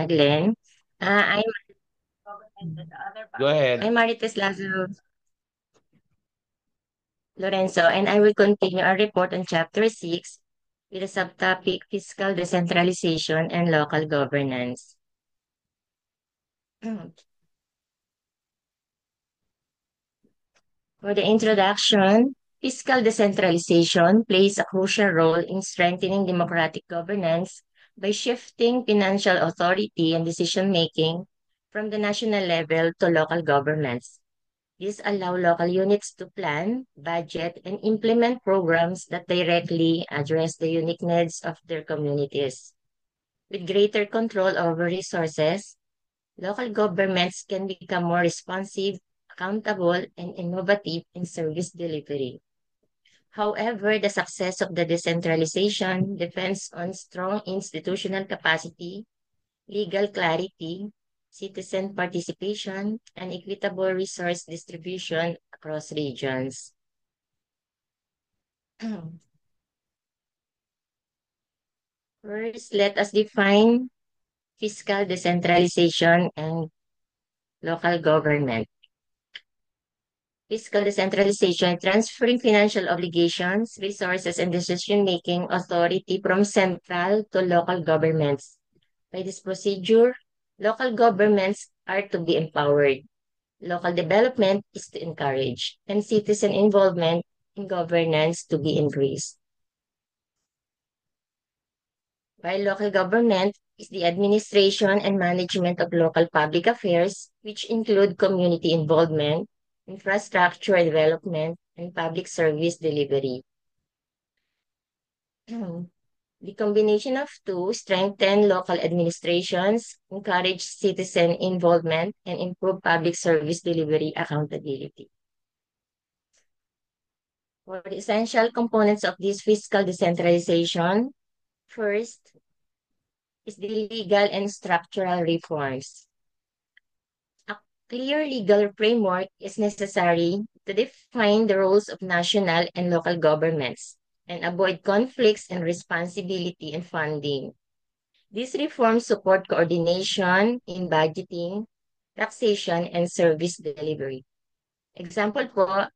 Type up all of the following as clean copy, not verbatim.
Glenn. I'm Go ahead. Marites Lazo Lorenzo, and I will continue our report on Chapter 6 with the subtopic Fiscal Decentralization and Local Governance. For the introduction, fiscal decentralization plays a crucial role in strengthening democratic governance by shifting financial authority and decision making from the national level to local governments. This allows local units to plan, budget, and implement programs that directly address the unique needs of their communities. With greater control over resources, local governments can become more responsive, accountable, and innovative in service delivery. However, the success of the decentralization depends on strong institutional capacity, legal clarity, citizen participation, and equitable resource distribution across regions. First, let us define fiscal decentralization and local government. Fiscal decentralization, transferring financial obligations, resources, and decision-making authority from central to local governments. By this procedure, local governments are to be empowered. Local development is to encourage, and citizen involvement in governance to be increased. While local government is the administration and management of local public affairs, which include community involvement, infrastructure development, and public service delivery. The combination of two strengthen local administrations, encourage citizen involvement, and improve public service delivery accountability. For the essential components of this fiscal decentralization, first is the legal and structural reforms. A clear legal framework is necessary to define the roles of national and local governments and avoid conflicts in responsibility and funding. These reforms support coordination in budgeting, taxation, and service delivery. Example po,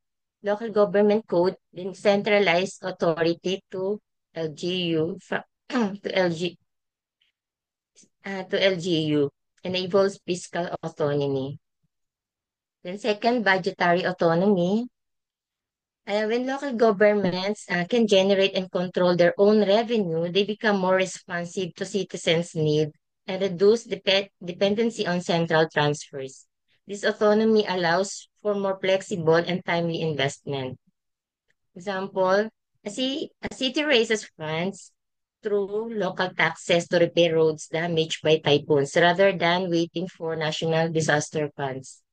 local government code, then centralized authority to LGU, to LG, to LGU, enables fiscal autonomy. Then second, budgetary autonomy. When local governments can generate and control their own revenue, they become more responsive to citizens' need and reduce dependency on central transfers. This autonomy allows for more flexible and timely investment. Example, a city raises funds through local taxes to repair roads damaged by typhoons rather than waiting for national disaster funds.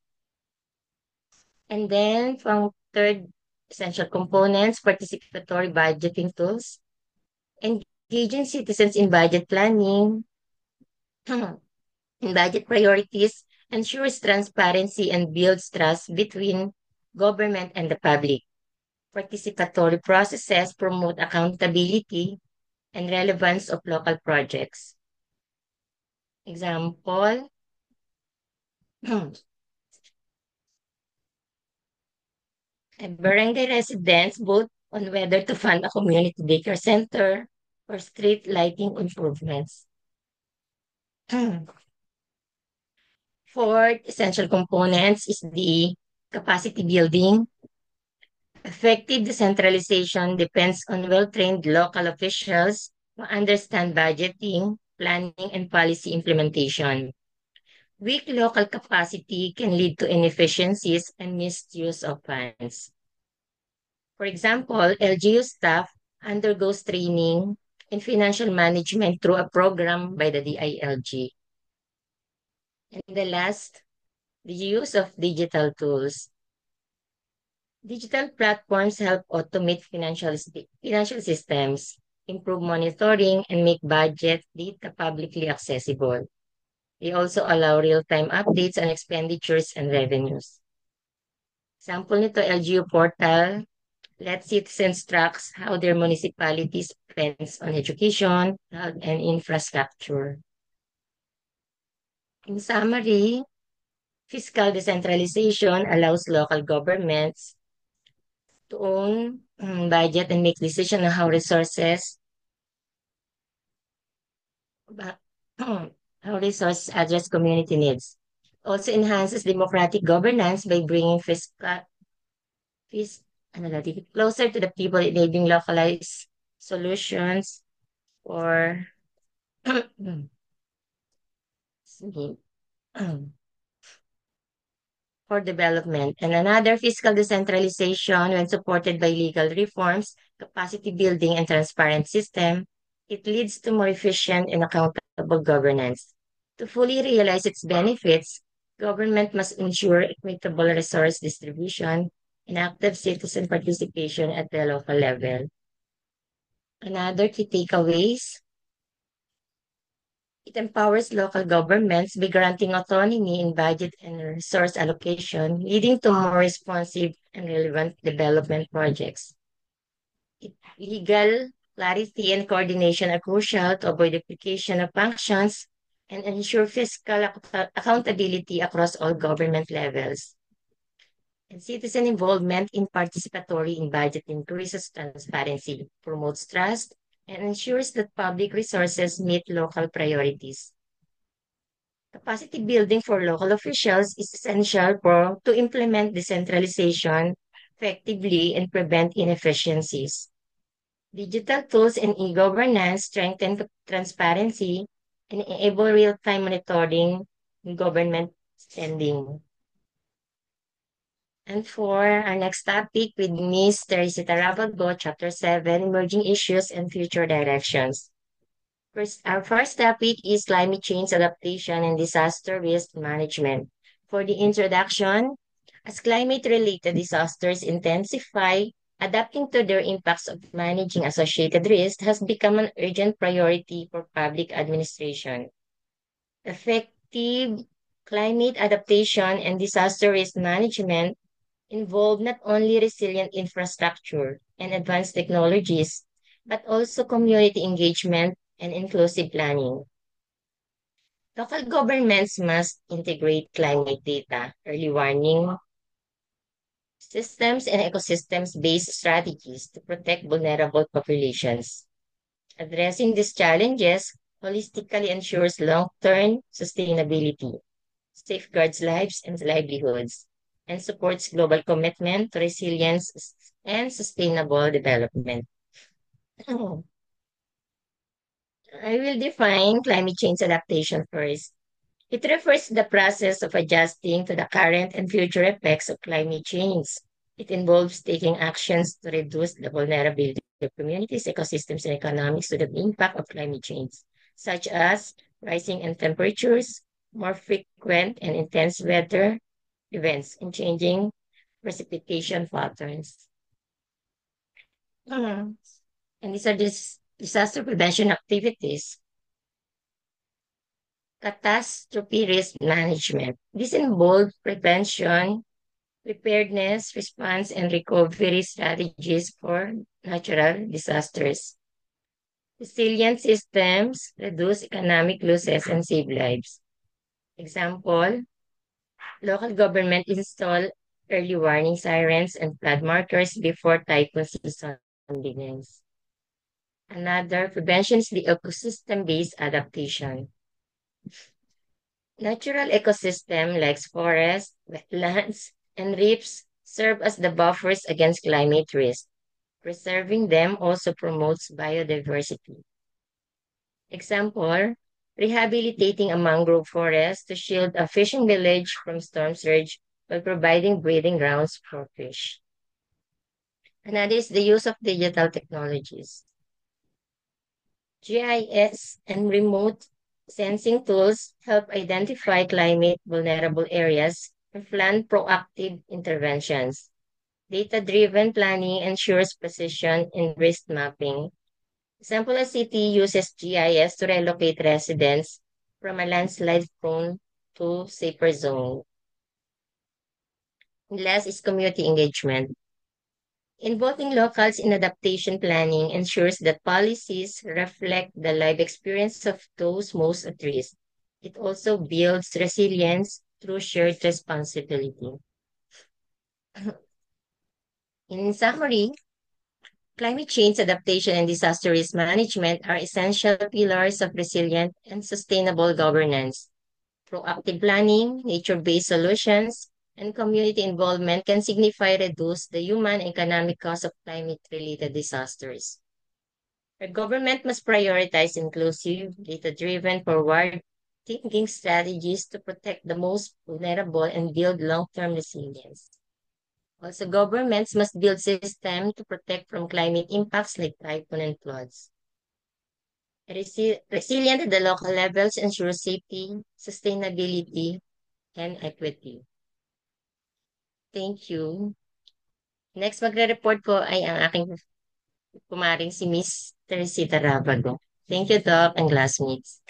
And then from third essential components, participatory budgeting tools, engaging citizens in budget planning, in budget priorities, ensures transparency and builds trust between government and the public. Participatory processes promote accountability and relevance of local projects. Example, barangay residents vote on whether to fund a community daycare center or street lighting improvements. Fourth essential components is the capacity building. Effective decentralization depends on well-trained local officials who understand budgeting, planning, and policy implementation. Weak local capacity can lead to inefficiencies and misuse of funds. For example, LGU staff undergoes training in financial management through a program by the DILG. And the last, the use of digital tools. Digital platforms help automate financial systems, improve monitoring, and make budget data publicly accessible. They also allow real-time updates on expenditures and revenues. Example nito, LGU portal, let citizens track how their municipality spends on education, health, and infrastructure. In summary, fiscal decentralization allows local governments to own budget and make decisions on how resources ba- how resources address community needs. Also enhances democratic governance by bringing fis, closer to the people, enabling localized solutions for sige, for development. And another, fiscal decentralization, when supported by legal reforms, capacity building, and transparent system, it leads to more efficient and accountable governance. To fully realize its benefits, government must ensure equitable resource distribution and active citizen participation at the local level. Another key takeaways, it empowers local governments by granting autonomy in budget and resource allocation, leading to more responsive and relevant development projects. Legal clarity and coordination are crucial to avoid duplication of functions and ensure fiscal accountability across all government levels. And citizen involvement in participatory in budget increases transparency, promotes trust, and ensures that public resources meet local priorities. Capacity building for local officials is essential to implement decentralization effectively and prevent inefficiencies. Digital tools and e-governance strengthen transparency and enable real-time monitoring in government spending. And for our next topic with Ms. Teresita Rabago, Chapter 7, Emerging Issues and Future Directions. Our first topic is climate change adaptation and disaster risk management. For the introduction, as climate-related disasters intensify, adapting to their impacts of managing associated risks has become an urgent priority for public administration. Effective climate adaptation and disaster risk management involve not only resilient infrastructure and advanced technologies, but also community engagement and inclusive planning. Local governments must integrate climate data, early warning systems, and ecosystems-based strategies to protect vulnerable populations. Addressing these challenges holistically ensures long-term sustainability, safeguards lives and livelihoods, and supports global commitment to resilience and sustainable development. I will define climate change adaptation first. It refers to the process of adjusting to the current and future effects of climate change. It involves taking actions to reduce the vulnerability of communities, ecosystems, and economics to the impact of climate change, such as rising in temperatures, more frequent and intense weather events, and changing precipitation patterns. And these are disaster prevention activities. Catastrophe risk management. This involves prevention, preparedness, response, and recovery strategies for natural disasters. Resilient systems reduce economic losses and save lives. Example, local government install early warning sirens and flood markers before typhoon season begins. Another, prevention is the ecosystem-based adaptation. Natural ecosystem like forests, wetlands, and reefs serve as the buffers against climate risk. Preserving them also promotes biodiversity. Example, rehabilitating a mangrove forest to shield a fishing village from storm surge while providing breeding grounds for fish. Another is the use of digital technologies. GIS and remote sensing tools help identify climate vulnerable areas and plan proactive interventions. Data-driven planning ensures precision in risk mapping. Example, a city uses GIS to relocate residents from a landslide-prone to safer zone. And last is community engagement. Involving locals in adaptation planning ensures that policies reflect the life experience of those most at risk. It also builds resilience through shared responsibility. In summary, climate change adaptation and disaster risk management are essential pillars of resilient and sustainable governance. Proactive planning, nature-based solutions, and community involvement can significantly reduce the human and economic cost of climate-related disasters. Our government must prioritize inclusive, data-driven, forward-thinking strategies to protect the most vulnerable and build long-term resilience. Also, governments must build systems to protect from climate impacts like typhoon and floods. Resilient at the local levels ensures safety, sustainability, and equity. Thank you. Next magre-report ko ay ang aking kumaring si Miss Teresita Rabago. Thank you, Doc and classmates.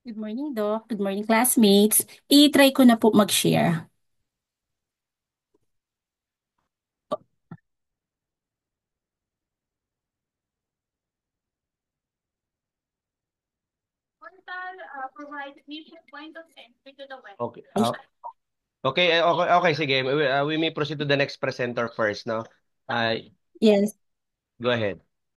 Good morning, Doc. Good morning, classmates. I-try ko na po mag-share. Provide mission point of entry to the web. Okay. Okay, sige. We may proceed to the next presenter first, no? Yes. Go ahead.